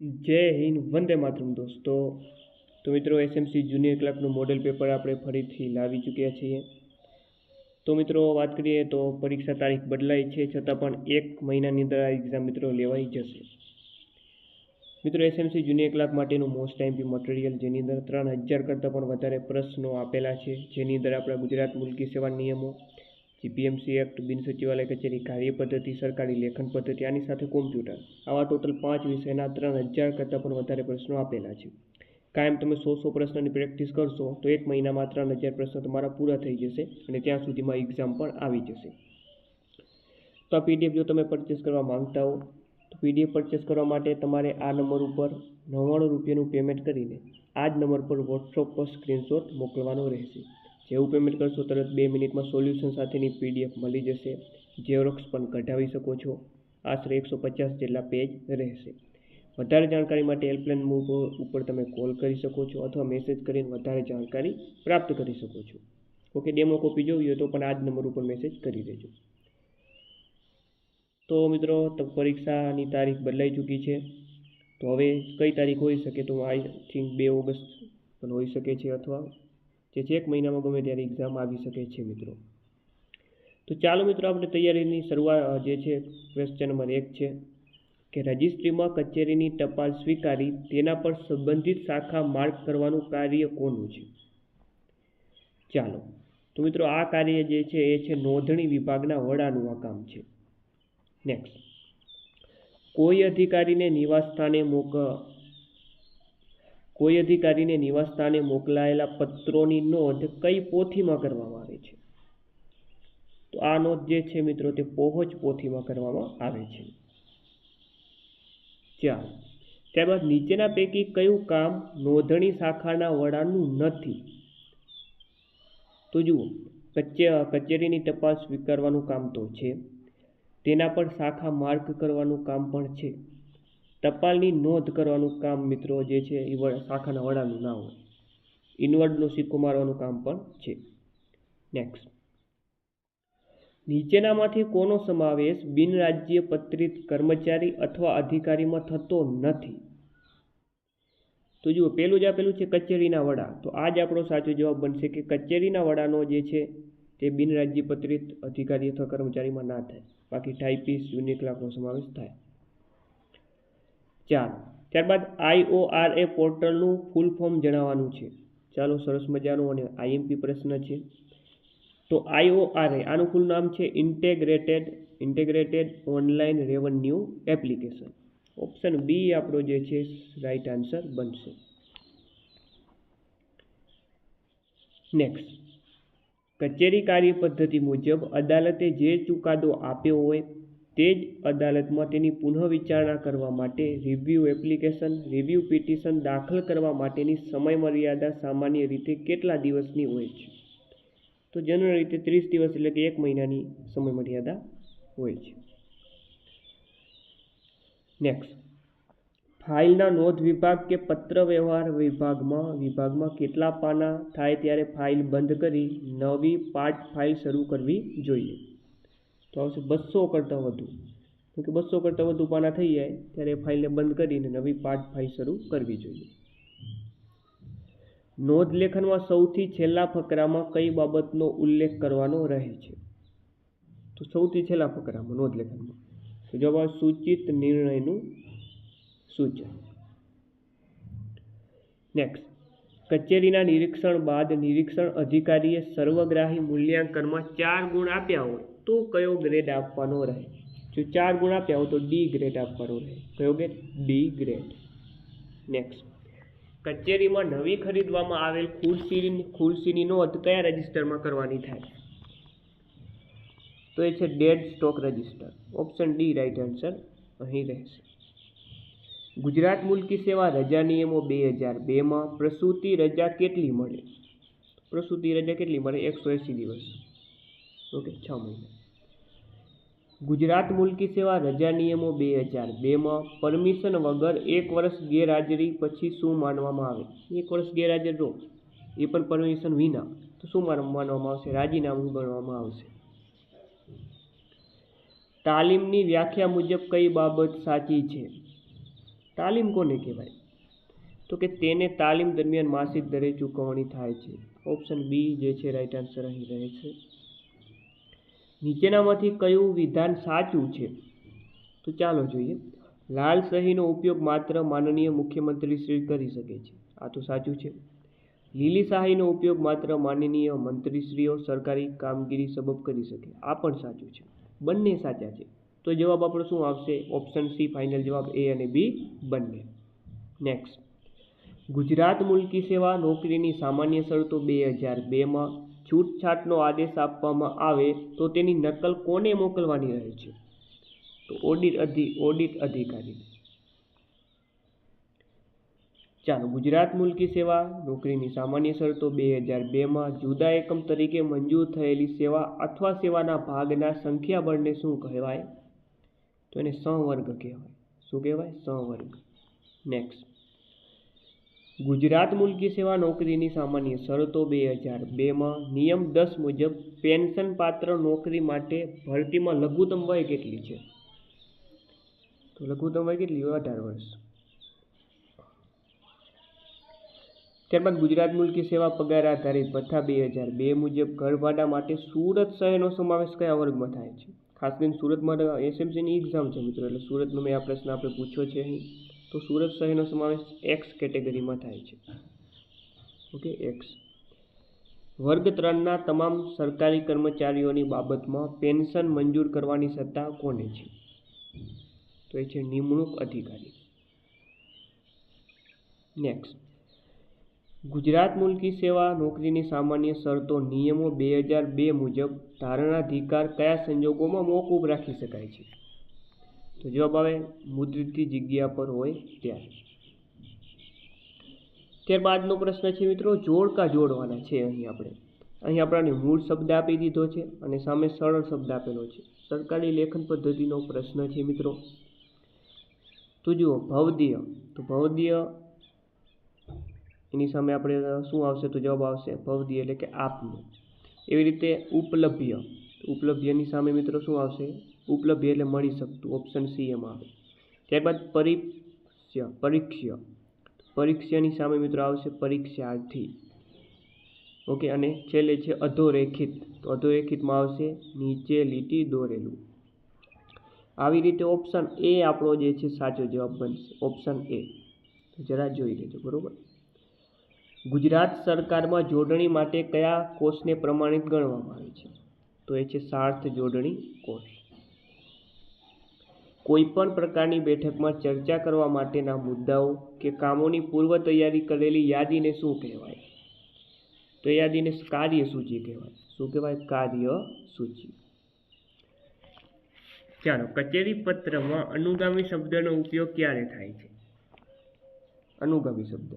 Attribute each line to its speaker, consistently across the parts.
Speaker 1: જય હિન્દ, વંદે માતરમ દોસ્તો. તો મિત્રો, એસએમસી જુનિયર ક્લાર્કનું મોડેલ પેપર આપણે ફરીથી લાવી ચૂક્યા છીએ. તો મિત્રો, વાત કરીએ તો પરીક્ષા તારીખ બદલાઈ છે, છતાં પણ 1 મહિનાની અંદર આ એક્ઝામ મિત્રો લેવાઈ જશે. મિત્રો, એસએમસી જુનિયર ક્લાર્ક માટેનું મોસ્ટ આઈએમપી મટીરિયલ, જેની અંદર 3000 કરતાં પણ વધારે પ્રશ્નો આપેલા છે, જેની અંદર આપણા ગુજરાત મુલકી સેવા નિયમો, જીપીએમસી એક્ટ, બિન સચિવાલય કચેરી કાર્ય પદ્ધતિ, સરકારી લેખન પદ્ધતિ, આની સાથે કોમ્પ્યુટર, આવા ટોટલ 5 વિષયના 3000 કરતાં પણ વધારે પ્રશ્નો આપેલા છે. કાયમ તમે 100 પ્રશ્નની પ્રેક્ટિસ કરશો તો 1 મહિનામાં 3000 પ્રશ્નો તમારા પૂરા થઈ જશે અને ત્યાં સુધીમાં એક્ઝામ પણ આવી જશે. તો આ પીડીએફ જો તમે પરચેસ કરવા માંગતા હો તો પીડીએફ પરચેસ કરવા માટે તમારે આ નંબર ઉપર 99 રૂપિયાનું પેમેન્ટ કરીને આ જ નંબર પર વોટ્સઅપ પર સ્ક્રીનશોટ મોકલવાનો રહેશે. જેવું પેમેન્ટ કરશો તરત 2 મિનિટમાં સોલ્યુશન સાથેની પીડીએફ મળી જશે. ઝેરોક્સ પણ કઢાવી શકો છો. આશરે 150 જેટલા પેજ રહેશે. વધારે જાણકારી માટે હેલ્પલાઇન ઉપર તમે કોલ કરી શકો છો અથવા મેસેજ કરીને વધારે જાણકારી પ્રાપ્ત કરી શકો છો. ઓકે, ડેમો કોપી જોવી હોય તો પણ આ જ નંબર ઉપર મેસેજ કરી દેજો. તો મિત્રો, પરીક્ષાની તારીખ બદલાઈ ચૂકી છે. તો હવે કઈ તારીખ હોઈ શકે? તો આઈ થિંક 2 ઓગસ્ટ પણ હોઈ શકે છે, અથવા જે છે 1 મહિનામાં ગમે ત્યારે એક્ઝામ આવી શકે છે મિત્રો. તો ચાલો મિત્રો, આપણે તૈયારીની શરૂઆત જે છે, ક્વેશ્ચન નંબર 1 છે કે રજિસ્ટ્રીમાં કચેરીની ટપાલ સ્વીકારી તેના પર સંબંધિત શાખા માર્ક કરવાનું કાર્ય કોનું છે? ચાલો, તો મિત્રો, આ કાર્ય જે છે એ છે નોંધણી વિભાગના વડાનું આ કામ છે. નેક્સ્ટ, કોઈ અધિકારીને નિવાસ સ્થાને મોકલાયેલા પત્રોની નોંધ કઈ પોથીમાં કરવામાં આવે છે? તો આ નોંધ જે છે મિત્રો તે પહોંચ પોથીમાં કરવામાં આવે છે. ચાલો, ત્યારબાદ નીચેના પૈકી કયું કામ નોંધણી શાખાના વડાનું નથી? તો જુઓ, કચેરીની ટપાલ સ્વીકારવાનું કામ તો છે, તેના પર શાખા માર્ક કરવાનું કામ પણ છે. ટપાલની નોંધ કરવાનું કામ મિત્રો જે છે એ શાખાના વડાનું ના હોય. ઇનવર્ડનો સિક્કો મારવાનું કામ પણ છે. નેક્સ્ટ, નીચેનામાંથી કોનો સમાવેશ બિનરાજ્ય પત્રિત કર્મચારી અથવા અધિકારીમાં થતો નથી? તો જુઓ, પહેલું જ આપેલું છે કચેરીના વડા, તો આ જ આપણો સાચો જવાબ બનશે કે કચેરીના વડાનો જે છે તે બિનરાજ્ય પત્રિત અધિકારી અથવા કર્મચારીમાં ના થાય. બાકી ટાઈપિસ્ટ, જુનિયર ક્લાર્કનો સમાવેશ થાય. ચાલો, ત્યારબાદ IORA પોર્ટલનું ફૂલ ફોર્મ જણાવવાનું છે. ચાલો, સરસ મજાનો અને આઈએમપી પ્રશ્ન છે. તો IORA આનું ફૂલ નામ છે integrated online revenue application. Option B આપણો જે છે રાઈટ આન્સર બનશે. નેક્સ્ટ, કચેરી કાર્ય પદ્ધતિ મુજબ અદાલતે જે ચુકાદો આપ્યો હોય તે જ અદાલતમાં તેની પુનઃવિચારણા કરવા માટે રિવ્યુ પિટિશન દાખલ કરવા માટેની સમયમર્યાદા સામાન્ય રીતે કેટલા દિવસની હોય છે? તો જનરલ રીતે 30 દિવસ એટલે કે 1 મહિનાની સમયમર્યાદા હોય છે. નેક્સ્ટ, ફાઇલના નોંધ વિભાગ કે પત્ર વ્યવહાર વિભાગમાં કેટલા પાના થાય ત્યારે ફાઇલ બંધ કરી નવી પાર્ટ ફાઇલ શરૂ કરવી જોઈએ? તો આવશે 200 કરતાં વધુ. કેમ કે 200 કરતાં વધુ પાના થઈ જાય ત્યારે ફાઇલને બંધ કરીને નવી પાર્ટ ફાઇલ શરૂ કરવી જોઈએ. નોંધ લેખનમાં સૌથી છેલ્લા ફકરામાં કઈ બાબતનો ઉલ્લેખ કરવાનો રહે છે? તો સૌથી છેલ્લા ફકરામાં નોંધ લેખનમાં તો જવાબ સૂચિત નિર્ણયનું સૂચન. નેક્સ્ટ, કચેરીના નિરીક્ષણ બાદ નિરીક્ષણ અધિકારીએ સર્વગ્રાહી મૂલ્યાંકનમાં 4 ગુણ આપ્યા હોય તો કયો ગ્રેડ આપવાનો રહે? જો 4 ગુણ આપ્યા હોય તો ડી ગ્રેડ આપવાનો રહે. કયો ગ્રેડ? D grade. નેક્સ્ટ, કચેરીમાં નવી ખરીદવામાં આવેલ ખુરશીની નોંધ કયા રજિસ્ટરમાં કરવાની થાય? તો એ છે dead stock register. Option D right answer અહીં રહેશે. ગુજરાત મુલકી સેવા રજા નિયમો 2002માં પ્રસૂતિ રજા કેટલી મળે? પ્રસૂતિ રજા કેટલી મળે? 180 દિવસ. ઓકે, 6 મહિના. ગુજરાત મુલકી સેવા રજા નિયમો 2002માં પરમિશન વગર 1 વર્ષ ગેરહાજરી પછી શું માનવામાં આવે? 1 વર્ષ ગેરહાજર રહો એ પણ પરમિશન વિના તો શું માનવામાં આવશે? રાજીનામું ગણવામાં આવશે. તાલીમની વ્યાખ્યા મુજબ કઈ બાબત સાચી છે? તાલીમ કોને કહેવાય? તો કે તેને તાલીમ દરમિયાન માસિક દરે ચૂકવણી થાય છે. ઓપ્શન બી જે છે રાઈટ આન્સર અહીં રહે છે. નીચેનામાંથી કયું વિધાન સાચું છે? તો ચાલો જોઈએ. લાલ સહીનો ઉપયોગ માત્ર માનનીય મુખ્યમંત્રી શ્રી કરી શકે છે. આ તો સાચું છે. લીલી શાહીનો ઉપયોગ માત્ર માનનીય મંત્રીશ્રીઓ સરકારી કામગીરી સબબ કરી શકે. આ પણ સાચું છે. બંને સાચા છે. તો જવાબ આપણો શું આવશે? ઓપ્શન સી ફાઇનલ જવાબ, એ અને બી બંને. નેક્સ્ટ, ગુજરાત મુલ્કી સેવા નોકરીની સામાન્ય શરતો 2002માં છૂટછાટનો આદેશ આપવામાં આવે તો તેની નકલ કોને મોકલવાની રહે છે? તો ઓડિટ અધિકારી. ચાલો, ગુજરાત મુલ્કી સેવા નોકરીની સામાન્ય શરતો 2002માં જુદા એકમ તરીકે મંજૂર થયેલી સેવા અથવા સેવાના ભાગના સંખ્યાબળને શું કહેવાય? તો એને સંવર્ગ કહેવાય. શું કહેવાય? સંવર્ગ. નેક્સ્ટ, ગુજરાત મુલ્કી સેવા નોકરીની સામાન્ય શરતો 2002માં નિયમ 10 મુજબ પેન્શન પાત્ર નોકરી માટે ભરતીમાં લઘુત્તમ વય કેટલી છે? તો લઘુત્તમ વય કેટલી હોય? 18 વર્ષ. ત્યારબાદ ગુજરાત મુલ્કી સેવા પગાર આધારિત ભથ્થા 2002 મુજબ ઘરભાડા માટે સુરત શહેરનો સમાવેશ કયા વર્ગમાં થાય છે? ખાસ કરીને સુરતમાં એસએમસીની એક્ઝામ છે મિત્રો, એટલે સુરતનો મેં આ પ્રશ્ન આપણે પૂછ્યો છે અહીં. તો સુરત શહેરનો સમાવેશ એક્સ કેટેગરીમાં થાય છે. Okay, x. વર્ગ 3ના તમામ સરકારી કર્મચારીઓની બાબતમાં પેન્શન મંજૂર કરવાની સત્તા કોને છે? તો એ છે નિમણૂક અધિકારી. નેક્સ્ટ, ગુજરાત મુલ્કી સેવા નોકરીની સામાન્ય શરતો નિયમો 2002 મુજબ ધારણાધિકાર કયા સંજોગોમાં મોકૂફ રાખી શકાય છે? તો જવાબ આવે મુદ્રિતની જગ્યા પર હોય ત્યારે. ત્યારબાદનો પ્રશ્ન છે મિત્રો, જોડકા જોડવાના છે. અહીં આપણને મૂળ શબ્દ આપી દીધો છે અને સામે સરળ શબ્દ આપેલો છે. સરકારી લેખન પદ્ધતિનો પ્રશ્ન છે મિત્રો. તો જુઓ, ભવદીય, તો ભવદીય એની સામે આપણે શું આવશે? તો જવાબ આવશે ભવદીય એટલે કે આપનું. એવી રીતે ઉપલભ્ય, ઉપલભ્યની સામે મિત્રો શું આવશે? ઉપલભ્ય એટલે મળી શકતું. ઓપ્શન સી એમાં આવે. ત્યારબાદ પરીક્ષ્ય, પરીક્ષાની સામે મિત્રો આવશે પરીક્ષાર્થી. ઓકે, અને છેલ્લે છે અધોરેખિત, તો અધોરેખિતમાં આવશે નીચે લીટી દોરેલું. આવી રીતે ઓપ્શન એ આપણો જે છે સાચો જવાબ બનશે. Option A. જરા જોઈ લેજો. બરોબર. ગુજરાત સરકારમાં જોડણી માટે કયા કોષને પ્રમાણિત ગણવામાં આવે છે? તો એ છે સાર્થ જોડણી કોષ. કોઈપણ પ્રકારની બેઠકમાં ચર્ચા કરવા માટેના મુદ્દાઓ કે કામોની પૂર્વ તૈયારી કરેલી યાદીને શું કહેવાય? તો યાદીને કાર્યસૂચિ કહેવાય. શું કહેવાય? કાર્યસૂચિ. ચાલો, કચેરી પત્રમાં અનુગામી શબ્દનો ઉપયોગ ક્યારે થાય છે? અનુગામી શબ્દ,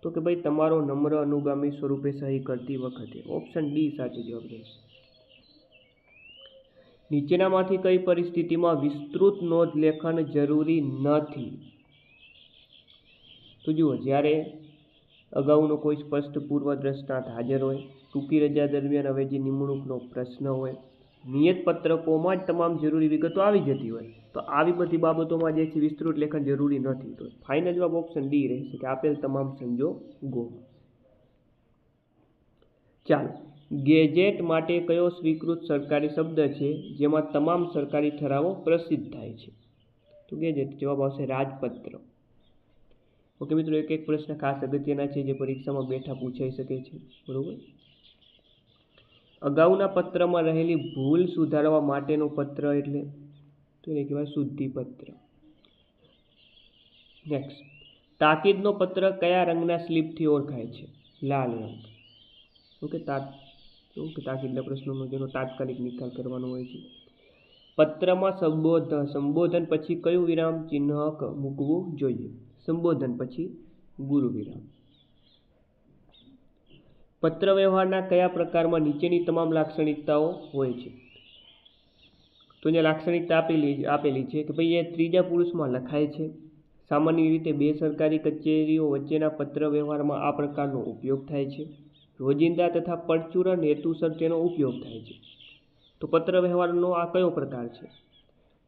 Speaker 1: તો કે ભાઈ તમારો નમ્ર અનુગામી સ્વરૂપે સહી કરતી વખતે. ઓપ્શન ડી સાચો જવાબ રહેશે. નીચેનામાંથી કઈ પરિસ્થિતિમાં વિસ્તૃત નોંધ લેખન જરૂરી નથી? તો જુઓ, જ્યારે અગાઉનો કોઈ સ્પષ્ટ પૂર્વ દ્રષ્ટાંત હાજર હોય, ટૂંકી રજા દરમિયાન અવેજી નિમણૂકનો પ્રશ્ન હોય, નિયત પત્રકોમાં જ તમામ જરૂરી વિગતો આવી જતી હોય, તો આવી બધી બાબતોમાં જે છે વિસ્તૃત લેખન જરૂરી નથી. તો ફાઇનલ જવાબ ઓપ્શન ડી રહેશે કે આપેલ તમામ સંજોગો. ચાલો, ગેજેટ માટે કયો સ્વીકૃત સરકારી શબ્દ છે જેમાં તમામ સરકારી ઠરાવો પ્રસિદ્ધ થાય છે? તો ગેજેટ જવાબ આવશે રાજપત્ર. ઓકે મિત્રો, એક એક પ્રશ્ન ખાસ અગત્યના છે જે પરીક્ષામાં બેઠા પૂછાઈ શકે છે. બરોબર. અગાઉના પત્રમાં રહેલી ભૂલ સુધારવા માટેનો પત્ર એટલે તો એને કહેવાય શુદ્ધિપત્ર. નેક્સ્ટ, તાકીદનો પત્ર કયા રંગના સ્લીપથી ઓળખાય છે? લાલ રંગ. ઓકે, તાકીદના પ્રશ્નોનો જેનો તાત્કાલિક નિકાલ કરવાનો હોય છે. પત્રમાં સંબોધન પછી કયું વિરામ ચિહ્ન મૂકવું જોઈએ? સંબોધન પછી ગુરુ વિરામ. પત્ર વ્યવહારના કયા પ્રકારમાં નીચેની તમામ લાક્ષણિકતાઓ હોય છે? તો જે લાક્ષણિકતા આપેલી છે કે ભાઈ એ ત્રીજા પુરુષમાં લખાય છે. સામાન્ય રીતે બે સરકારી કચેરીઓ વચ્ચેના પત્ર વ્યવહારમાં આ પ્રકારનો ઉપયોગ થાય છે. રોજિંદા તથા પરચુરણ હેતુસર તેનો ઉપયોગ થાય છે. તો પત્ર વ્યવહારનો આ કયો પ્રકાર છે?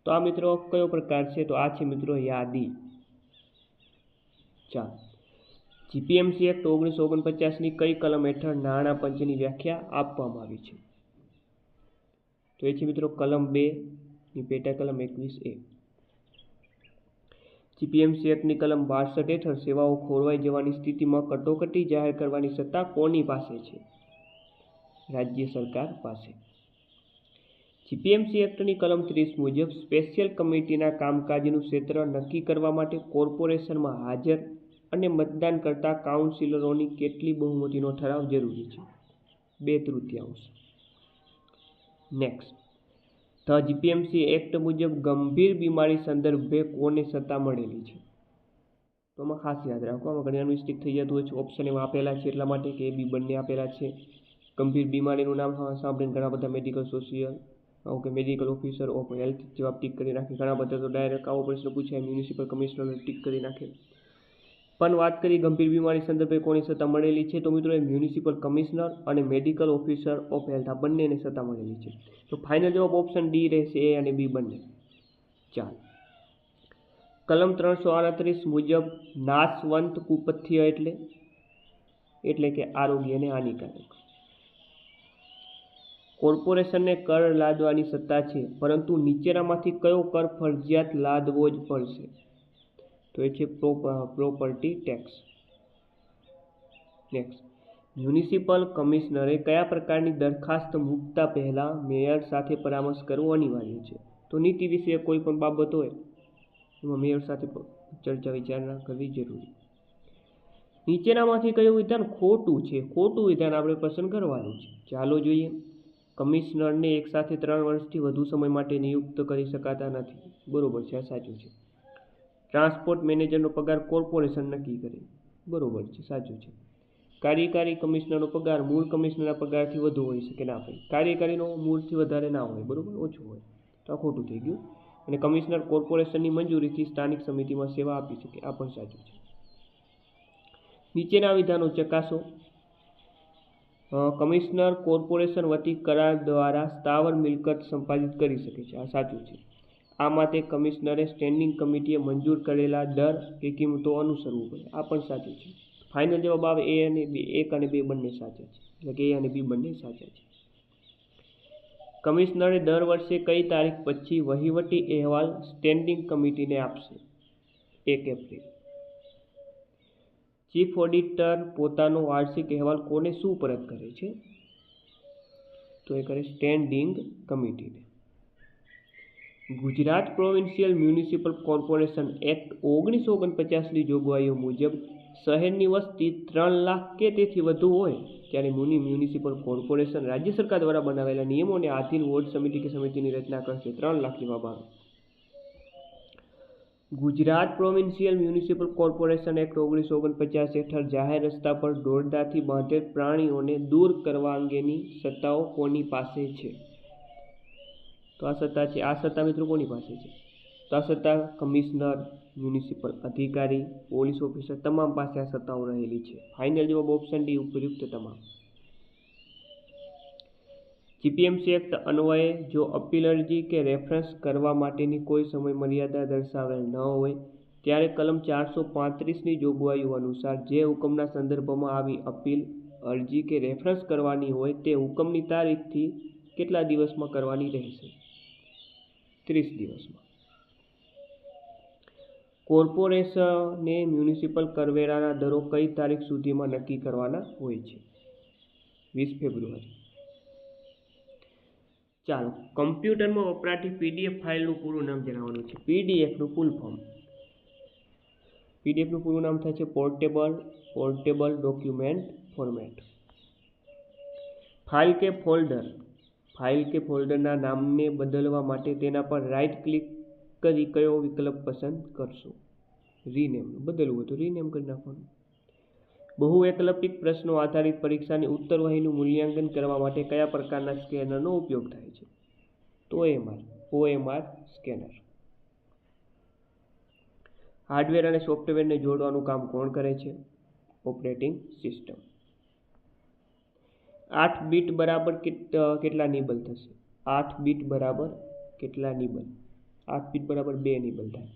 Speaker 1: તો આ મિત્રો કયો પ્રકાર છે? તો આ છે મિત્રો યાદી. ચાલો, જીપીએમસી એક્ટ 1949ની કઈ કલમ હેઠળ નાણાં પંચની વ્યાખ્યા આપવામાં આવી છે? તો એ છે મિત્રો કલમ 2 ની પેટા કલમ 21A. જીપીએમસી એક્ટની કલમ 62 હેઠળ સેવાઓ ખોરવાઈ જવાની સ્થિતિમાં કટોકટી જાહેર કરવાની સત્તા કોની પાસે છે? રાજ્ય સરકાર પાસે. જીપીએમસી એક્ટની કલમ 30 મુજબ સ્પેશિયલ કમિટીના કામકાજનું ક્ષેત્ર નક્કી કરવા માટે કોર્પોરેશનમાં હાજર અને મતદાન કરતા કાઉન્સિલરોની કેટલી બહુમતીનો ઠરાવ જરૂરી છે? 2/3. નેક્સ્ટ, ધ જીપીએમસી એક્ટ મુજબ ગંભીર બીમારી સંદર્ભે કોને સત્તા મળેલી છે? તો આમાં ખાસ યાદ રાખો, આમાં ઘણી વાર મિસ્ટેક થઈ જતું હોય છે. ઓપ્શન એમાં આપેલા છે એટલા માટે કે બી બંને આપેલા છે. ગંભીર બીમારીનું નામ સાંભળીને ઘણા બધા medical social okay medical officer of health જવાબ ટીક કરી નાખે. ઘણા બધા તો ડાયરેક્ટ આવો પ્રશ્ન પૂછાય મ્યુનિસિપલ કમિશનર ટીક કરી નાખે. પણ વાત કરી ગંભીર બીમારી સંદર્ભે કોની સત્તા મળેલી છે? તો મિત્રો એ મ્યુનિસિપલ કમિશનર અને મેડિકલ ઓફિસર ઓફ હેલ્થ આ બંનેને સત્તા મળેલી છે. તો ફાઇનલ જવાબ ઓપ્શન ડી રહેશે, એ અને બી બંને. ચાલો, કલમ 338 મુજબ નાશવંત કુપથ્ય એટલે કે આરોગ્યને હાનિકારક. કોર્પોરેશનને કર લાદવાની સત્તા છે, પરંતુ નીચેનામાંથી કયો કર ફરજિયાત લાદવો જ પડશે? તો એ છે પ્રોપર્ટી ટેક્સ. નેક્સ્ટ, મ્યુનિસિપલ કમિશનરે કયા પ્રકારની દરખાસ્ત મૂકતા પહેલા મેયર સાથે પરામર્શ કરવો અનિવાર્ય છે? તો નીતિ વિશે કોઈ પણ બાબત હોય એમાં મેયર સાથે ચર્ચા વિચારણા કરવી જરૂરી. નીચેનામાંથી કયું વિધાન ખોટું છે? ખોટું વિધાન આપણે પસંદ કરવાનું છે. ચાલો જોઈએ. કમિશનરને એક સાથે 3 વર્ષથી વધુ સમય માટે નિયુક્ત કરી શકાતા નથી. બરોબર છે, આ સાચું છે. ટ્રાન્સપોર્ટ મેનેજરનો પગાર કોર્પોરેશન નક્કી કરે. બરોબર છે, સાચું છે. કાર્યકારી કમિશનરનો પગાર મૂળ કમિશનરના પગારથી વધુ હોઈ શકે ના ભાઈ. કાર્યકારીનો મૂળથી વધારે ના હોય, બરોબર, ઓછું હોય. તો આ ખોટું થઈ ગયું. અને કમિશનર કોર્પોરેશનની મંજૂરીથી સ્થાનિક સમિતિમાં સેવા આપી શકે. આ પણ સાચું છે. નીચેના વિધાનો ચકાસો. કમિશનર કોર્પોરેશન વતી કરાર દ્વારા સ્થાવર મિલકત સંપાદિત કરી શકે છે. આ સાચું છે. આ માટે કમિશનરે સ્ટેન્ડિંગ કમિટીએ મંજૂર કરેલા દર કે કિંમતો અનુસરવું પડે. આ પણ સાચું છે. ફાઇનલ જવાબ આવે એ અને બી. 1 અને 2 બંને સાચા છે. એટલે કે એ અને બી બંને સાચા છે. કમિશનરે દર વર્ષે કઈ તારીખ પછી વહીવટી અહેવાલ સ્ટેન્ડિંગ કમિટીને આપશે? 1 એપ્રિલ. ચીફ ઓડિટર પોતાનો વાર્ષિક અહેવાલ કોને સુપરત કરે છે? તો એ કરે સ્ટેન્ડિંગ કમિટીને. Gujarat provincial municipal corporation act 1949ની જોગવાઈઓ મુજબ શહેરની વસ્તી 3 લાખ કે તેથી વધુ હોય ત્યારે મ્યુનિસિપલ કોર્પોરેશન રાજ્ય સરકાર દ્વારા બનાવેલા નિયમોને આધીન વોર્ડ સમિતિ કે સમિતિની રચના કરશે. 3 લાખની બાબત. Gujarat provincial municipal corporation act 1949 હેઠળ જાહેર રસ્તા પર દોરડાથી બાંધેલ પ્રાણીઓને દૂર કરવા અંગેની સત્તાઓ કોની પાસે છે? તો આ સત્તા છે. આ સત્તા મિત્રો કોની પાસે છે? તો આ સત્તા કમિશનર, મ્યુનિસિપલ અધિકારી, પોલીસ ઓફિસર તમામ પાસે આ સત્તાઓ રહેલી છે. ફાઇનલ જવાબ ઓપ્શન ડી ઉપયુક્ત તમામ. જીપીએમસી એક્ટ અન્વયે જો અપીલ અરજી કે રેફરન્સ કરવા માટેની કોઈ સમય મર્યાદા દર્શાવેલ ન હોય ત્યારે કલમ 435ની જોગવાઈઓ અનુસાર જે હુકમના સંદર્ભમાં આવી અપીલ અરજી કે રેફરન્સ કરવાની હોય તે હુકમની તારીખથી કેટલા દિવસમાં કરવાની રહેશે? 30 દિવસમાં. કોર્પોરેશને મ્યુનિસિપલ કરવેરાના દરો કઈ તારીખ સુધીમાં નક્કી કરવાના હોય છે? 20 ફેબ્રુઆરી. ચાલો, કમ્પ્યુટરમાં વપરાતી પીડીએફ ફાઇલનું પૂરું નામ જણાવવાનું છે. પીડીએફનું ફૂલ ફોર્મ. પીડીએફનું પૂરું નામ થાય છે પોર્ટેબલ ડોક્યુમેન્ટ ફોર્મેટ. ફાઇલ કે ફોલ્ડરના નામને બદલવા માટે તેના પર રાઇટ ક્લિક કરી કયો વિકલ્પ પસંદ કરશો? રીનેમ. બદલવું હોય તો રીનેમ કરી નાખવાનું. બહુવૈકલ્પિક પ્રશ્નો આધારિત પરીક્ષાની ઉત્તરવહીનું મૂલ્યાંકન કરવા માટે કયા પ્રકારના સ્કેનરનો ઉપયોગ થાય છે? તો OMR સ્કેનર. હાર્ડવેર અને સોફ્ટવેરને જોડવાનું કામ કોણ કરે છે? Operating system. 8 બીટ બરાબર કેટલા નિબલ થશે? 8 બીટ બરાબર કેટલા નિબલ? 8 બીટ બરાબર 2 નિબલ થાય.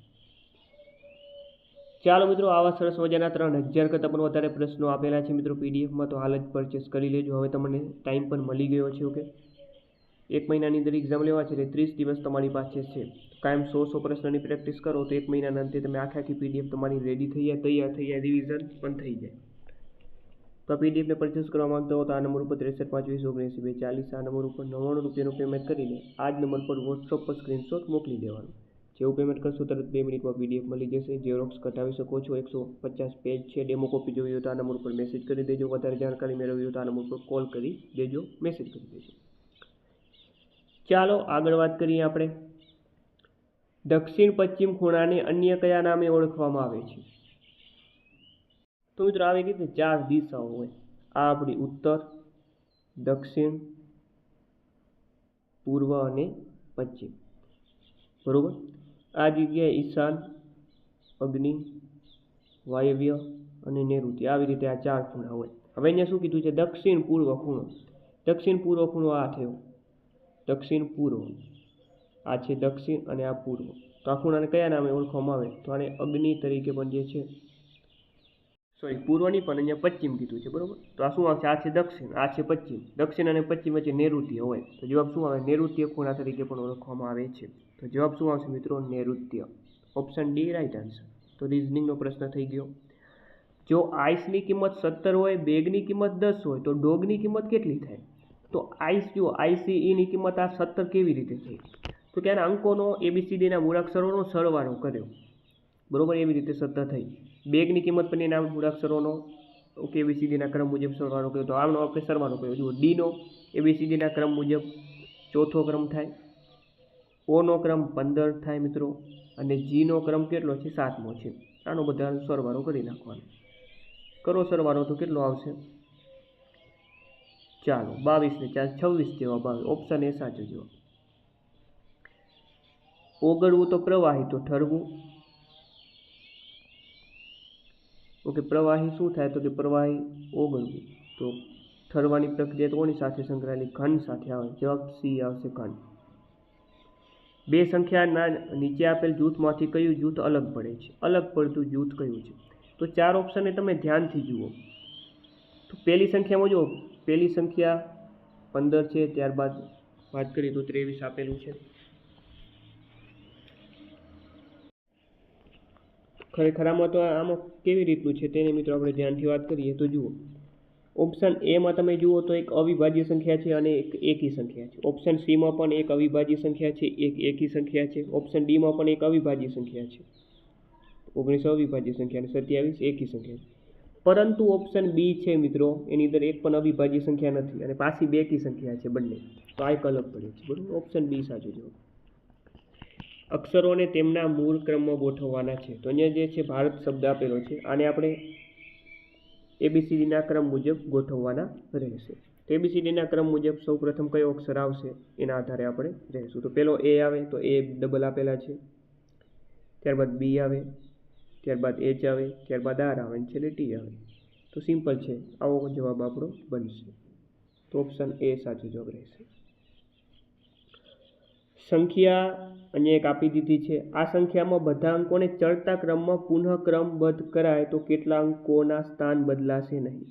Speaker 1: ચાલો મિત્રો, આવા સરસ મજાના 3000 કરતાં પણ વધારે પ્રશ્નો આપેલા છે મિત્રો પીડીએફમાં, તો હાલ જ પરચેસ કરી લેજો. હવે તમને ટાઈમ પણ મળી ગયો છે. ઓકે, 1 મહિનાની અંદર એક્ઝામ લેવા છે એટલે 30 દિવસ તમારી પાસે છે. કાયમ 100 પ્રશ્નની પ્રેક્ટિસ કરો તો 1 મહિનાના અંતે તમે આખી પીડીએફ તમારી રેડી થઈ જાય, તૈયાર થઈ જાય, રિવિઝન પણ થઈ જાય. તો આ પીડીએફને પરચેસ કરવા માંગતા હો તો આ નંબર ઉપર 63 520 19 240 આ નંબર ઉપર 99 રૂપિયાનું પેમેન્ટ કરીને આ જ નંબર પર વોટ્સઅપ પર સ્ક્રીનશોટ મોકલી દેવાનું. જેવું પેમેન્ટ કરશો તરત 2 મિનિટમાં પીડીએફ મળી જશે. ઝેરોક્સ કઢાવી શકો છો. 150 પેજ છે. ડેમો કોપી જોઈ હોય તો આ નંબર ઉપર મેસેજ કરી દેજો. વધારે જાણકારી મેળવવી હોય તો આ નંબર પર કોલ કરી દેજો, મેસેજ કરી દેજો. ચાલો આગળ વાત કરીએ આપણે. દક્ષિણ પશ્ચિમ ખૂણાને અન્ય કયા નામે ઓળખવામાં આવે છે? તો મિત્રો આવી રીતે 4 દિશાઓ હોય. આ આપણી ઉત્તર, દક્ષિણ, પૂર્વ અને પશ્ચિમ. બરોબર. આ જગ્યાએ ઈશાન, અગ્નિ, વાયવ્ય અને નૈઋત્ય, આવી રીતે આ 4 ખૂણા હોય. હવે અહીંયા શું કીધું છે? દક્ષિણ પૂર્વ ખૂણો. દક્ષિણ પૂર્વ ખૂણો આ થયો, દક્ષિણ પૂર્વ. આ છે દક્ષિણ અને આ પૂર્વ. તો આ ખૂણાને કયા નામે ઓળખવામાં આવે? તો આને અગ્નિ તરીકે પણ જે છે, સોરી પૂર્વની પણ અહીંયા પશ્ચિમ કીધું છે. બરોબર. તો આ શું આવશે? આ છે દક્ષિણ, આ છે પશ્ચિમ. દક્ષિણ અને પશ્ચિમ વચ્ચે નૈઋત્ય હોય તો જવાબ શું આવે? નૈઋત્ય ખૂણા તરીકે પણ ઓળખવામાં આવે છે. તો જવાબ શું આવશે મિત્રો? નૈઋત્ય. Option D right answer. તો રિઝનિંગનો પ્રશ્ન થઈ ગયો. જો આઈસની કિંમત 17 હોય, બેગની કિંમત 10 હોય તો ડોગની કિંમત કેટલી થાય? તો આઈસ, જો આઈસીઈની કિંમત આ 17 કેવી રીતે થઈ? તો કે આના અંકોનો ABCDના મૂળાક્ષરોનો સરવાળો કર્યો. બરોબર, એવી રીતે 17 થઈ. બેગની કિંમત પણ એના મૂળાક્ષરોનો ABCDના ક્રમ મુજબ સરવાળો કર્યો, તો આનો આપણે સરવાળો કર્યો. જુઓ, ડીનો ABCDના ક્રમ મુજબ 4થો ક્રમ થાય, ઓનો ક્રમ 15 થાય મિત્રો, અને જીનો ક્રમ કેટલો છે? 7મો છે. આનો બધાનો સરવાળો કરી નાખવાનો. કરો સરવાળો તો કેટલો આવશે? ચાલો 22 ને 4 26 જવાબ આવે. ઓપ્શન એ સાચો જવાબ. ઓગળવું તો પ્રવાહી, તો ઠરવું. ઓકે, પ્રવાહી શું થાય? તો કે પ્રવાહી ઓગળવું. તો ઠરવાની પ્રક્રિયા કોની સાથે સંકળાયેલી? ઘન સાથે આવે. જવાબ સી આવશે, ઘન. બે સંખ્યાના નીચે આપેલ જૂથમાંથી કયું જૂથ અલગ પડે છે? અલગ પડતું જૂથ કયું છે? તો 4 ઓપ્શનને તમે ધ્યાનથી જુઓ. તો પહેલી સંખ્યામાં જુઓ, પહેલી સંખ્યા 15 છે, ત્યારબાદ વાત કરીએ તો 23 આપેલું છે. ખરેખર આમાં તો આમાં કેવી રીતનું છે તેને મિત્રો આપણે ધ્યાનથી વાત કરીએ તો જુઓ, ઓપ્શન એમાં તમે જુઓ તો એક અવિભાજ્ય સંખ્યા છે અને એક એકી સંખ્યા છે. ઓપ્શન સીમાં પણ એક અવિભાજ્ય સંખ્યા છે, એક એકી સંખ્યા છે. ઓપ્શન ડીમાં પણ એક અવિભાજ્ય સંખ્યા છે, 19 અવિભાજ્ય સંખ્યા અને 27 એકી સંખ્યા છે. પરંતુ ઓપ્શન બી છે મિત્રો, એની અંદર એક પણ અવિભાજ્ય સંખ્યા નથી અને પાછી બેકી સંખ્યા છે બંને. તો આ એક અલગ પડે છે. બરાબર, ઓપ્શન બી સાચો જવાબ. અક્ષરોને તેમના મૂળ ક્રમમાં ગોઠવવાના છે. તો અહીંયા જે છે ભારત શબ્દ આપેલો છે, આને આપણે ABCDના ક્રમ મુજબ ગોઠવવાના રહેશે. તો ABCDના ક્રમ મુજબ સૌપ્રથમ કયો અક્ષર આવશે એના આધારે આપણે રહેશું. તો પેલો એ આવે તો એ ડબલ આપેલા છે, ત્યારબાદ બી આવે, ત્યારબાદ એચ આવે, ત્યારબાદ આર આવે અને છેલ્લે ટી આવે. તો સિમ્પલ છે, આવો જવાબ આપણો બનશે. તો ઓપ્શન એ સાચો જવાબ રહેશે. સંખ્યા અહીંયા એક આપી દીધી છે. આ સંખ્યામાં બધા અંકોને ચડતા ક્રમમાં પુનઃ ક્રમબદ્ધ કરાય તો કેટલા અંકોના સ્થાન બદલાશે નહીં?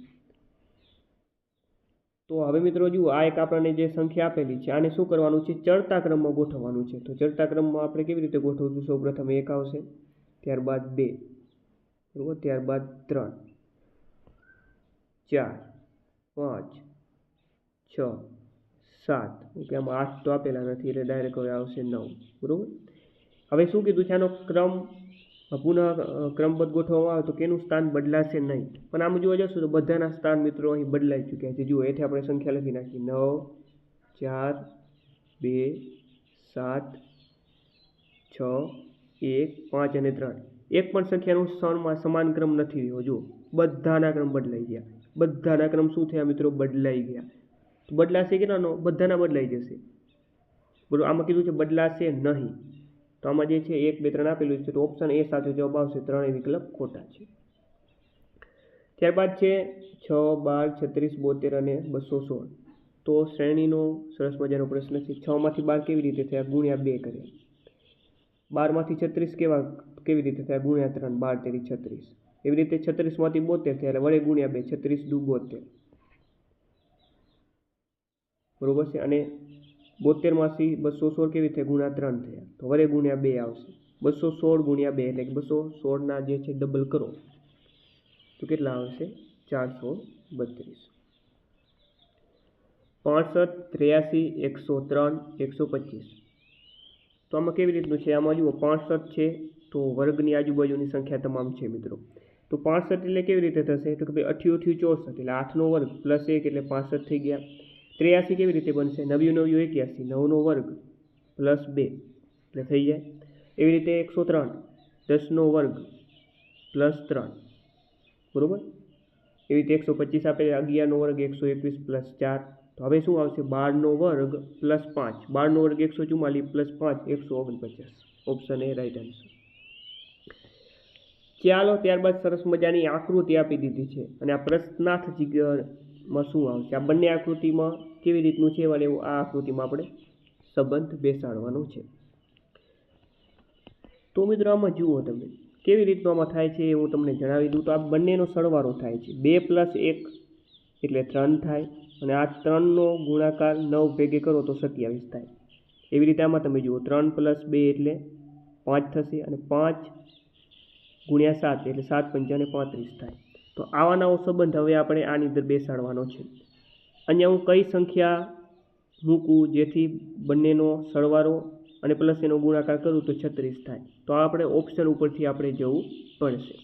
Speaker 1: તો હવે મિત્રો જુઓ, આ એક આપણને જે સંખ્યા આપેલી છે આને શું કરવાનું છે? ચડતા ક્રમમાં ગોઠવવાનું છે. તો ચડતા ક્રમમાં આપણે કેવી રીતે ગોઠવશું? સૌપ્રથમ 1 આવશે, ત્યારબાદ 2, બરાબર, ત્યારબાદ 3, 4, 5, 6, 7. ઓકે, આમાં 8 તો આપેલા નથી એટલે ડાયરેક્ટ હવે આવશે 9. બરાબર. હવે શું કીધું છે? આનો ક્રમ પુનઃ ક્રમબદ્ધ ગોઠવવામાં આવે તો કેનું સ્થાન બદલાશે નહીં. પણ આમ જોવા જશું તો બધાના સ્થાન મિત્રો અહીં બદલાઈ ચૂક્યા છે. જુઓ, એથી આપણે સંખ્યા લખી નાખી, 9, 4, 2, 7, 6, 1, 5 અને 3. એક પણ સંખ્યાનું સમાન ક્રમ નથી રહ્યો. જુઓ, બધાના ક્રમ બદલાઈ ગયા. બધાના ક્રમ શું થયા મિત્રો? બદલાઈ ગયા. તો બદલાશે કેટલાનો? બધાના બદલાઈ જશે. બરાબર, આમાં કીધું છે બદલાશે નહીં. તો આમાં જે છે 1, 2, 3 આપેલું છે. તો ઓપ્શન એ સાચો જવાબ આવશે. 3 વિકલ્પ ખોટા છે. ત્યારબાદ છે 6, 12, 36, 72 અને 216. તો શ્રેણીનો સરસ મજાનો પ્રશ્ન છે. 6 માંથી 12 કેવી રીતે થયા? ગુણ્યા 2 કર્યા. 12 માંથી 36 કેવી રીતે થાય? ગુણ્યા 3, 12 તેરી 36. એવી રીતે 36માંથી 72 થાય એટલે વડે ગુણ્યા 2, 36 દુ 72. બરોબર છે. અને 72માંથી 216 કેવી થાય? ગુણ્યા 3 થયા તો વડે ગુણ્યા 2 આવશે. 216 ગુણ્યા 2 એટલે કે 216ના જે છે ડબલ કરો તો કેટલા આવશે? 432. 65, 83, 103, 125. તો આમાં કેવી રીતનું છે? આમાં જુઓ 65 છે તો વર્ગની આજુબાજુની સંખ્યા તમામ છે મિત્રો. તો 65 એટલે કેવી રીતે થશે? તો કે ભાઈ 88 64 એટલે 8નો વર્ગ પ્લસ 1 એટલે 65 થઈ ગયા. 83 કેવી રીતે બનશે? 99 81 9નો વર્ગ પ્લસ 2 એટલે થઈ જાય. એવી રીતે 103 10નો વર્ગ પ્લસ 3 બરોબર. એવી રીતે 125 આપે 11નો વર્ગ 121 પ્લસ 4. તો હવે શું આવશે? 12નો વર્ગ પ્લસ 5. 12નો વર્ગ 144 plus 5 149. Option A right answer. ચાલો ત્યારબાદ સરસ મજાની આકૃતિ આપી દીધી છે અને આ પ્રશ્નાર્થ માં શું આવશે? આ બંને આકૃતિમાં કેવી રીતનું છે અને આ આકૃતિમાં આપણે સંબંધ બેસાડવાનો છે. તો મિત્રો આમાં જુઓ તમે કેવી રીતનું આમાં થાય છે હું તમને જણાવી દઉં. તો આ બંનેનો સરવાળો થાય છે. 2 + 1 એટલે 3 થાય અને આ 3નો ગુણાકાર 9 ભેગે કરો તો 27 થાય. એવી રીતે આમાં તમે જુઓ 3 + 2 એટલે 5 થશે અને 5 ગુણ્યા 7 એટલે 7 × 5 = 35 થાય. તો આવા નવો સંબંધ હવે આપણે આની અંદર બેસાડવાનો છે. અહીંયા હું કઈ સંખ્યા મૂકું જેથી બંનેનો સરવાળો અને પ્લસ એનો ગુણાકાર કરું તો 36 થાય? તો આપણે ઓપ્શન ઉપરથી આપણે જવું પડશે.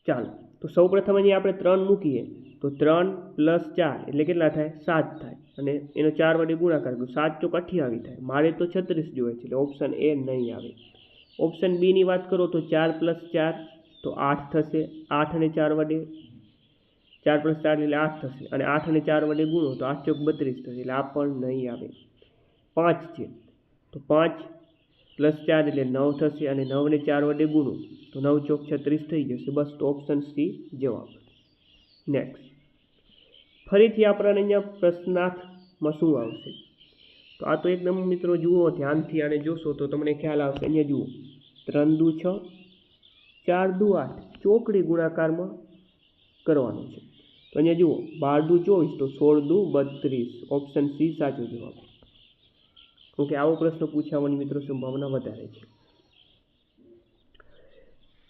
Speaker 1: ચાલો તો સૌપ્રથમ અહીંયા આપણે 3 મૂકીએ તો 3 + 4 એટલે કેટલા થાય? 7 થાય અને એનો 4 વડે ગુણાકાર કરું 7 × 28 થાય. મારે તો 36 જોઈએ છે એટલે ઓપ્શન એ નહીં આવે. ઓપ્શન બી ની વાત કરો તો 4 + 4 તો 8 થશે. 8 અને 4 વડે 4 + 4 એટલે 8 થશે અને 8 અને 4 વડે ગુણો તો 8 × 32 થશે એટલે આ પણ નહીં આવે. 5 છે તો 5 + 4 એટલે 9 થશે અને 9 ને 4 વડે ગુણો તો 9 × 36 થઈ જશે. બસ તો ઓપ્શન સી જવાબ. નેક્સ્ટ ફરીથી આપણને અહીંયા પ્રશ્નાર્થમાં શું આવશે? તો આ તો એકદમ મિત્રો જુઓ ધ્યાનથી આને જોશો તો તમને ખ્યાલ આવશે. અહીંયા જુઓ 3 દુ 6 4 દુ 8 ચોકડી ગુણાકારમાં કરવાનું છે. તો અહીંયા જુઓ 12 દુ 24 તો 16 દુ 32. ઓપ્શન સી સાચો જવાબ. ઓકે, આવો પ્રશ્ન પૂછાવાની મિત્રો સંભાવના વધારે છે.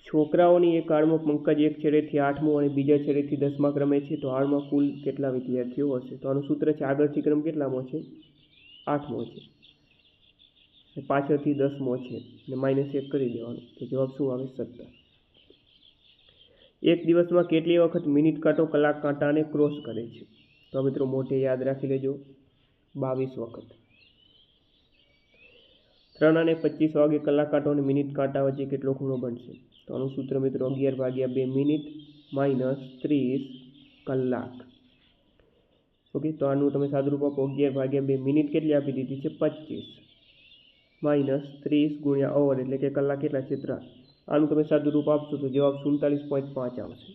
Speaker 1: છોકરાઓની એક હાળમાં પંકજ એક છેડેથી 8મો અને બીજા છેડેથી 10મા ક્રમે છે. તો હાળમાં કુલ કેટલા વિદ્યાર્થીઓ હશે? તો આનું સૂત્ર છે આગળથી ક્રમ કેટલામો છે? 8મો છે પાછળથી 10મો છે અને -1 કરી દેવાનું તો જવાબ શું આવે? 17. એક દિવસમાં કેટલી વખત મિનિટ કાંટો કલાક કાંટાને ક્રોસ કરે છે? તો મિત્રો મોઢે યાદ રાખી લેજો 22 વખત. 3 અને 25 વાગે કલાક કાંટો અને મિનિટ કાંટા વચ્ચે કેટલો ખૂણો બનશે? તો આનું સૂત્ર મિત્રો 11/2 મિનિટ -30 કલાક. ઓકે, તો આનું તમે સાદુરૂપ આપો 11/2 મિનિટ કેટલી આપી દીધી છે? 25 -30 ગુણ્યા અવર એટલે કે કલાક કેટલા છે? 3. આનું તમે સાદુરૂપ આપશો તો જવાબ 47.5 આવશે.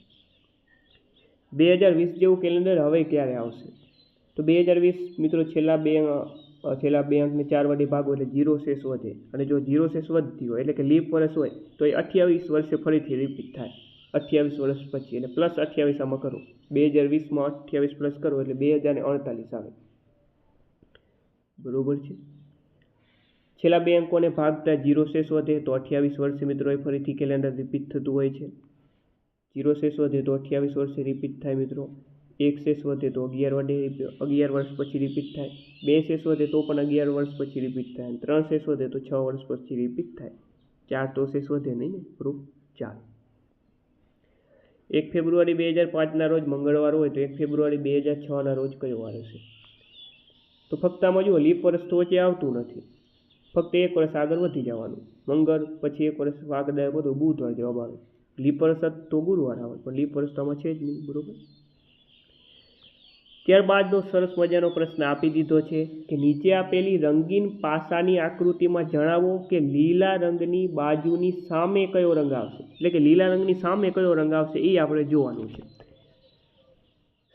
Speaker 1: 2020 જેવું કેલેન્ડર હવે ક્યારે આવશે? તો 2020 મિત્રો છેલ્લા બે અંકને 4 વડે ભાગો એટલે 0 શેષ વધે અને જો 0 શેષ વધતી હોય એટલે કે લીપ વર્ષ હોય તો એ 28 વર્ષે ફરીથી રિપીટ થાય. 28 વર્ષ પછી એટલે +28 આમાં કરો. 2020માં 28 પ્લસ કરો એટલે 2048 આવે. બરોબર છે. છેલ્લા બે અંકોને ભાગતા 0 શેષ વધે તો 28 વર્ષે મિત્રો એ ફરીથી કેલેન્ડર રિપીટ થતું હોય છે. 0 શેષ વધે તો 28 વર્ષે રિપીટ થાય મિત્રો. 1 શેષ વધે તો 11 વર્ષ પછી રિપીટ થાય. 2 શેષ વધે તો પણ 11 વર્ષ પછી રિપીટ થાય. 3 શેષ વધે તો 6 વર્ષ પછી રિપીટ થાય. 4 તો શેષ વધે નહીં ને પ્રૂફ. 4. 1 ફેબ્રુઆરી 2005ના રોજ મંગળવાર હોય તો 1 ફેબ્રુઆરી 2006ના રોજ કયો વાર હશે? તો ફક્ત આમાં જુઓ લીપ વર્ષ તો વચ્ચે આવતું નથી, ફક્ત 1 વર્ષ આગળ વધી જવાનું. મંગળ પછી 1 વર્ષ આગળ બધો બુધવાર જવાબ આવે. લીપ વર્ષ તો ગુરુવાર આવે પણ લીપ વર્ષ તો આમાં છે જ નહીં. બરોબર. ત્યારબાદનો સરસ મજાનો પ્રશ્ન આપી દીધો છે કે નીચે આપેલી રંગીન પાસાની આકૃતિમાં જણાવો કે લીલા રંગની બાજુની સામે કયો રંગ આવશે. એટલે કે લીલા રંગની સામે કયો રંગ આવશે એ આપણે જોવાનું છે.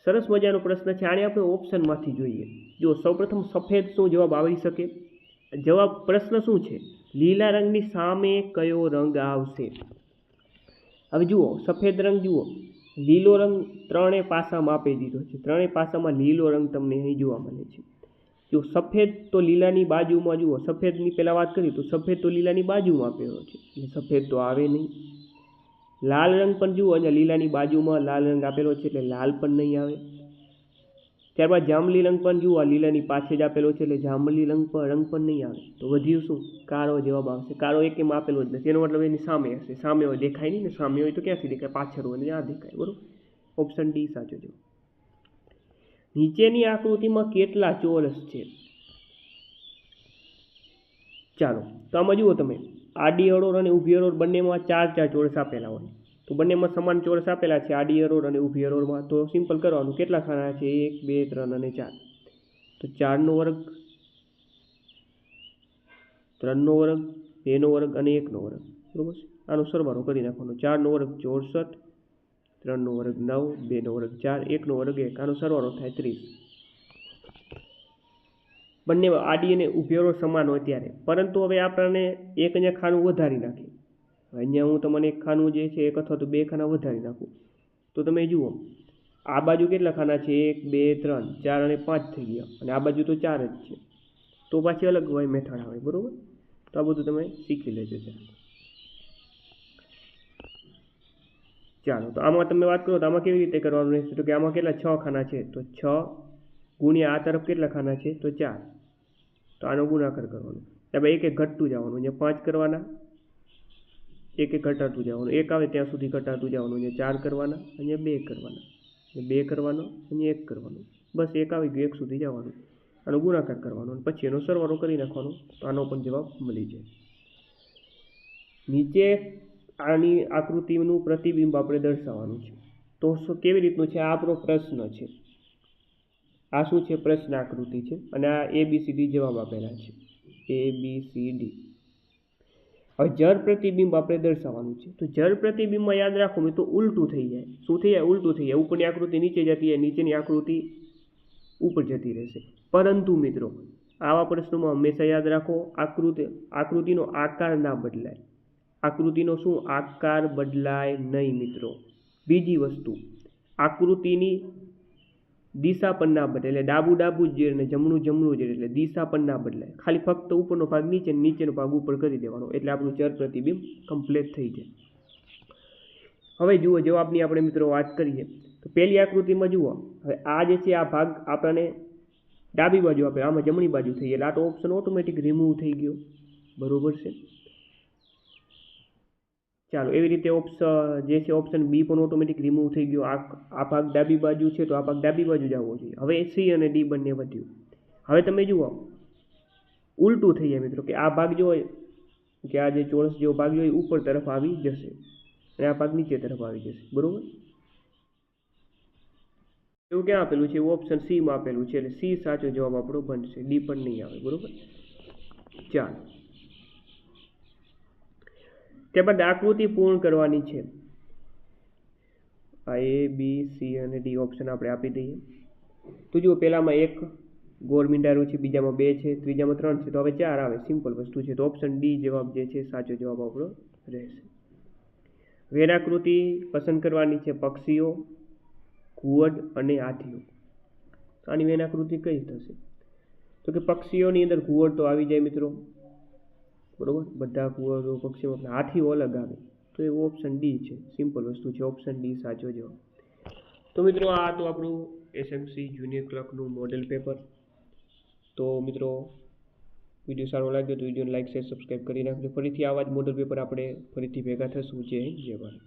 Speaker 1: સરસ મજાનો પ્રશ્ન છે. આને આપણે ઓપ્શનમાંથી જોઈએ. જો સૌપ્રથમ સફેદ શું જવાબ આવી શકે? જવાબ પ્રશ્ન શું છે? લીલા રંગની સામે કયો રંગ આવશે? હવે જુઓ, સફેદ રંગ જુઓ, લીલો રંગ ત્રણેય પાસામાં આપી દીધો છે. ત્રણેય પાસામાં લીલો રંગ તમને અહીં જોવા મળે છે. જો સફેદ તો લીલાની બાજુમાં જુઓ, સફેદની પહેલાં વાત કરી તો સફેદ તો લીલાની બાજુમાં આપેલો છે, એટલે સફેદ તો આવે નહીં. લાલ રંગ પણ જુઓ, અહીંયા લીલાની બાજુમાં લાલ રંગ આપેલો છે, એટલે લાલ પણ નહીં આવે. ત્યારબાદ જાંબલી રંગ પણ જુઓ, લીલાની પાછળ જ આપેલો છે, એટલે જાંબલી રંગ પણ નહીં આવે. તો વધ્યું શું? કાળો જવાબ આવશે. કાળો એકેમાં આપેલો જ નથી, એનો મતલબ એની સામે હશે. સામે હોય દેખાય નહીં ને, સામે હોય તો ક્યાંથી દેખાય? પાછળ હોય ને આ દેખાય, બરોબર. ઓપ્શન ડી સાચો જવાબ. નીચેની આકૃતિમાં કેટલા ચોરસ છે? ચાલો, તો આમાં જુઓ તમે, આડી હરોળ અને ઊભી હરોળ બંનેમાં 4 ચોરસ આપેલા હોય. તો બંનેમાં સમાન ચોરસ આપેલા છે, આડી હરોળ અને ઊભી હરોળમાં. તો સિમ્પલ કરવાનું, કેટલા ખાના છે? 1, 2, 3 અને 4. તો 4નો વર્ગ, 3નો વર્ગ, 2નો વર્ગ અને 1નો વર્ગ, બરોબર છે. આનો સરવાળો કરી નાખવાનો. 4નો વર્ગ 64, 3નો વર્ગ 9, 2નો વર્ગ 4, 1નો વર્ગ 1. આનો સરવાળો થાય 30. બંને આડી અને ઊભી હરોળ સમાન હોય ત્યારે. પરંતુ હવે આપણને એક અહીંયા ખાનું વધારી નાખીએ. અહીંયા હું તમને એક ખાનું જે છે 1 અથવા તો 2 ખાના વધારી નાખું. તો તમે જુઓ, આ બાજુ કેટલા ખાના છે? 1, 2, 3, 4 અને 5 થઈ ગયા. અને આ બાજુ તો 4 જ છે. તો પાછી અલગ હોય મેથડ આવે, બરોબર. તો આ બધું તમે શીખી લેજો. ચાલો, તો આમાં તમે વાત કરો તો આમાં કેવી રીતે કરવાનું રહેશે? તો કે આમાં કેટલા 6 ખાના છે, તો 6 ગુણ્યા આ તરફ કેટલા ખાના છે? તો 4. તો આનો ગુણાકાર કરવાનો. ત્યારબાદ એક ઘટતું જવાનું, અહીંયા 5 કરવાના, એક ઘટાડતું જવાનું, 1 આવે ત્યાં સુધી ઘટાડતું જવાનું. અહીંયા 4 કરવાના, અહીંયા 2 કરવાના, 2 કરવાનો, અહીંયા 1 કરવાનું. બસ 1 આવી ગયું, 1 સુધી જવાનું. આનો ગુણાકાર કરવાનો અને પછી એનો સરવાળો કરી નાખવાનો. તો આનો પણ જવાબ મળી જાય. નીચે આની આકૃતિનું પ્રતિબિંબ આપણે દર્શાવવાનું છે. તો કેવી રીતનું છે? આ આપણો પ્રશ્ન છે. આ શું છે? પ્રશ્ન આકૃતિ છે. અને આ ABCD જવાબ આપેલા છે, ABCD. હવે જળ પ્રતિબિંબ આપણે દર્શાવવાનું છે. તો જળ પ્રતિબિંબમાં યાદ રાખો મિત્રો, ઉલટું થઈ જાય. શું થઈ જાય? ઉલટું થઈ જાય. ઉપરની આકૃતિ નીચે જતી જાય, નીચેની આકૃતિ ઉપર જતી રહેશે. પરંતુ મિત્રો, આવા પ્રશ્નોમાં હંમેશા યાદ રાખો, આકૃતિનો આકાર ના બદલાય. આકૃતિનો શું? આકાર બદલાય નહીં મિત્રો. બીજી વસ્તુ, આકૃતિની દિશા પણ ના બદલાય. એટલે ડાબું જ અને જમણું જ, એટલે દિશા પણ ના બદલાય. ખાલી ફક્ત ઉપરનો ભાગ નીચે, નીચેનો ભાગ ઉપર કરી દેવાનો, એટલે આપણું ચર પ્રતિબિંબ કમ્પ્લીટ થઈ જાય. હવે જુઓ, જવાબની આપણે મિત્રો વાત કરીએ તો પહેલી આકૃતિમાં જુઓ, હવે આ જે છે આ ભાગ આપણને ડાબી બાજુ આપે, આમાં જમણી બાજુ થઈ, એટલે આ તો ઓપ્શન ઓટોમેટિક રિમૂવ થઈ ગયો, બરોબર છે. ચાલો, એવી રીતે જે છે ઓપ્શન બી પણ ઓટોમેટિક રિમૂવ થઈ ગયો. આ ભાગ ડાબી બાજુ છે, તો આ ભાગ ડાબી બાજુ જ આવવો જોઈએ. હવે સી અને ડી બંને વધ્યું. હવે તમે જુઓ, ઉલટું થઈ જાય મિત્રો, કે આ ભાગ જો હોય, કે આ જે ચોરસ જેવો ભાગ જો ઉપર તરફ આવી જશે અને આ ભાગ નીચે તરફ આવી જશે, બરોબર. એવું ક્યાં આપેલું છે? ઓપ્શન સી માં આપેલું છે, એટલે સી સાચો જવાબ આપણો બનશે, ડી પણ નહીં આવે, બરોબર. ચાલો, ત્યારબાદ આકૃતિ પૂર્ણ કરવાની છે. આ A, B, C અને D ઓપ્શન આપણે આપી દઈએ. તો જુઓ, પહેલામાં 1 ગોળ મીંડારું છે, બીજામાં 2 છે, ત્રીજામાં 3 છે, તો હવે 4 આવે. સિમ્પલ વસ્તુ છે. તો ઓપ્શન ડી જવાબ જે છે સાચો જવાબ આપણો રહેશે. વેરાકૃતિ પસંદ કરવાની છે, પક્ષીઓ, ઘુવડ અને હાથીઓ. આની વેરાકૃતિ કઈ થશે? તો કે પક્ષીઓની અંદર ઘુવડ તો આવી જાય મિત્રો, બરોબર. બધા ઘુવડો પક્ષીઓ, હાથીઓ અલગ આવે. તો એ ઓપ્શન ડી છે. સિમ્પલ વસ્તુ છે, ઓપ્શન ડી સાચો જવાબ. તો મિત્રો, આ તો આપણું SMC જુનિયર ક્લર્કનું મોડેલ પેપર. તો મિત્રો, વિડીયો સારો લાગ્યો તો વિડીયોને લાઈક, શેર, સબસ્ક્રાઈબ કરી નાખજો. ફરીથી આવા જ મોડેલ પેપર આપણે ફરીથી ભેગા થશું. જય હિન્દ, જય ભારત.